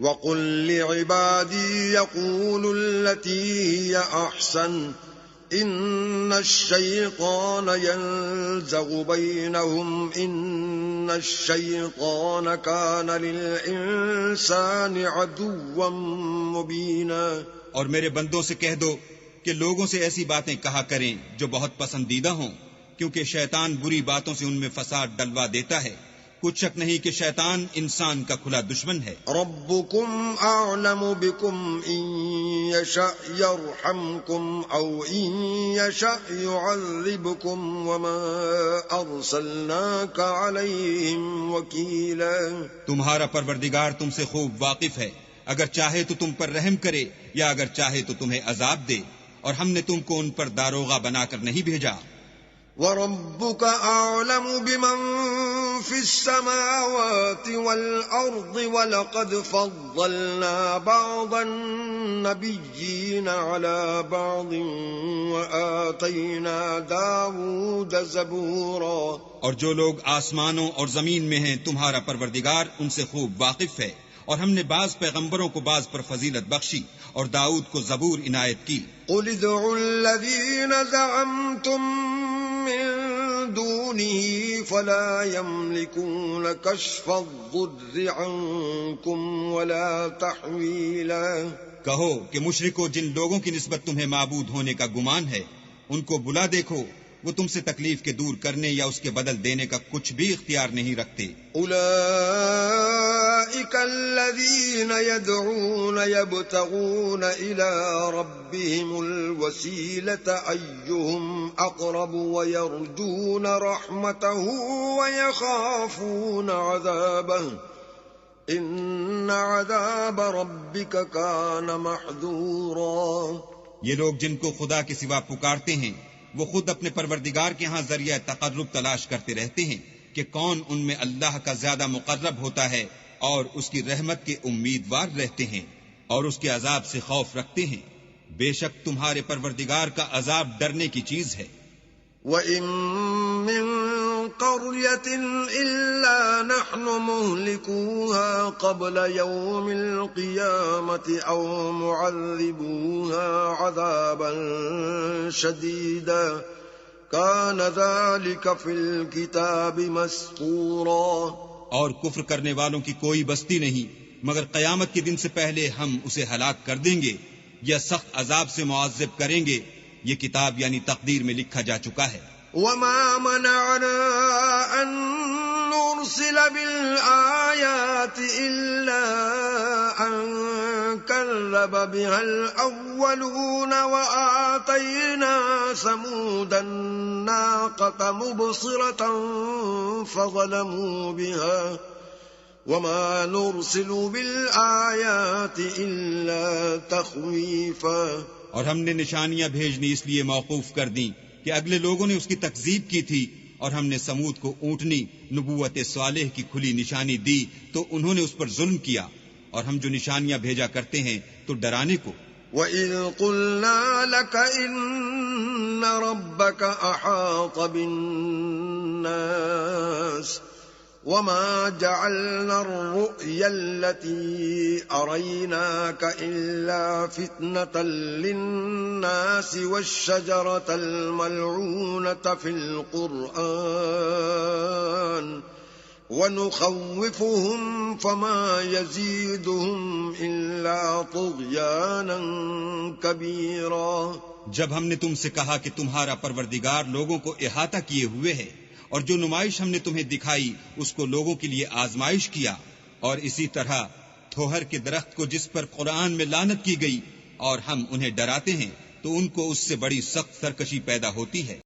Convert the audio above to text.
وَقُل لِّعِبَادِي يَقُولُوا الَّتِي هِيَ أَحْسَنُ إِنَّ الشَّيْطَانَ يَنزَغُ بَيْنَهُمْ إِنَّ الشَّيْطَانَ كَانَ لِلْإِنسَانِ عَدُوًّا مُّبِينًا۔ اور میرے بندوں سے کہہ دو کہ لوگوں سے ایسی باتیں کہا کریں جو بہت پسندیدہ ہوں، کیونکہ شیطان بری باتوں سے ان میں فساد ڈلوا دیتا ہے۔ کچھ شک نہیں کہ شیطان انسان کا کھلا دشمن ہے۔ ربكم أعلم بكم إن يشأ يرحمكم أو إن يشأ يعذبكم وما أرسلناك عليهم وكيلا۔ تمہارا پروردگار تم سے خوب واقف ہے، اگر چاہے تو تم پر رحم کرے یا اگر چاہے تو تمہیں عذاب دے، اور ہم نے تم کو ان پر داروغہ بنا کر نہیں بھیجا۔ وَرَبُّكَ أَعْلَمُ بِمَن فِي السَّمَاوَاتِ وَالْأَرْضِ وَلَقَدْ فَضَّلْنَا بَعْضَ النَّبِيِّينَ عَلَى بَعْضٍ وَآتَيْنَا دَاوُودَ زَبُورًا۔ اور جو لوگ آسمانوں اور زمین میں ہیں تمہارا پروردگار ان سے خوب واقف ہے، اور ہم نے بعض پیغمبروں کو بعض پر فضیلت بخشی اور داؤد کو زبور عنایت کی۔ قُلِ ادْعُوا الَّذِينَ زَعَمْتُم مِّن دُونِهِ فَلَا يَمْلِكُونَ كَشْفَ الضُّرِّ عَنكُمْ وَلَا تَحْوِيلًا۔ کہو کہ مشرکو، جن لوگوں کی نسبت تمہیں معبود ہونے کا گمان ہے ان کو بلا دیکھو، وہ تم سے تکلیف کے دور کرنے یا اس کے بدل دینے کا کچھ بھی اختیار نہیں رکھتے۔ أولئك الذين يدعون يبتغون إلى ربهم الوسيلة أيهم أقرب ويرجون رحمته ويخافون عذابه إن عذاب ربك كان محذورا۔ یہ لوگ جن کو خدا کے سوا پکارتے ہیں وہ خود اپنے پروردگار کے ہاں ذریعہ تقرب تلاش کرتے رہتے ہیں کہ کون ان میں اللہ کا زیادہ مقرب ہوتا ہے، اور اس کی رحمت کے امیدوار رہتے ہیں اور اس کے عذاب سے خوف رکھتے ہیں۔ بے شک تمہارے پروردگار کا عذاب ڈرنے کی چیز ہے۔ وَإِن مِّن قَرْيَةٍ إِلَّا نَحْنُ مُهْلِكُوهَا قَبْلَ يَوْمِ الْقِيَامَةِ أَوْ مُعَذِّبُوهَا عَذَابًا شَدِيدًا كَانَ ذَلِكَ فِي الْكِتَابِ مَسْطُورًا۔ اور کفر کرنے والوں کی کوئی بستی نہیں مگر قیامت کے دن سے پہلے ہم اسے ہلاک کر دیں گے یا سخت عذاب سے معذب کریں گے، یہ کتاب یعنی تقدیر میں لکھا جا چکا ہے۔ وَمَا مَنَعَنَا أَن نُّرْسِلَ بِالْآيَاتِ إِلَّا أَن كَذَّبَ بِهَا الْأَوَّلُونَ وَآتَيْنَا ثَمُودَ النَّاقَةَ مُبْصِرَةً فَظَلَمُوا بِهَا وَمَا نُرْسِلُ بِالْآيَاتِ إِلَّا تَخْوِيفًا۔ اور ہم نے نشانیاں بھیجنی اس لیے موقوف کر دیں کہ اگلے لوگوں نے اس کی تکذیب کی تھی، اور ہم نے سمود کو اونٹنی نبوت صالح کی کھلی نشانی دی تو انہوں نے اس پر ظلم کیا، اور ہم جو نشانیاں بھیجا کرتے ہیں تو ڈرانے کو۔ وَإِذْ قُلْنَا لَكَ إِنَّ رَبَّكَ أَحَاطَ بِالنَّاسِ وَمَا جَعَلْنَا الرُّؤْيَا الَّتِي أَرَيْنَاكَ إِلَّا فِتْنَةً لِلنَّاسِ وَالشَّجَرَةَ الْمَلْعُونَةَ فِي الْقُرْآنِ وَنُخَوِّفُهُمْ فَمَا يَزِيدُهُمْ إِلَّا طُغْيَانًا كَبِيرًا۔ جب ہم نے تم سے کہا کہ تمہارا پروردگار لوگوں کو احاطہ کیے ہوئے ہے، اور جو نمائش ہم نے تمہیں دکھائی اس کو لوگوں کے لیے آزمائش کیا، اور اسی طرح تھوہر کے درخت کو جس پر قرآن میں لعنت کی گئی اور ہم انہیں ڈراتے ہیں تو ان کو اس سے بڑی سخت سرکشی پیدا ہوتی ہے۔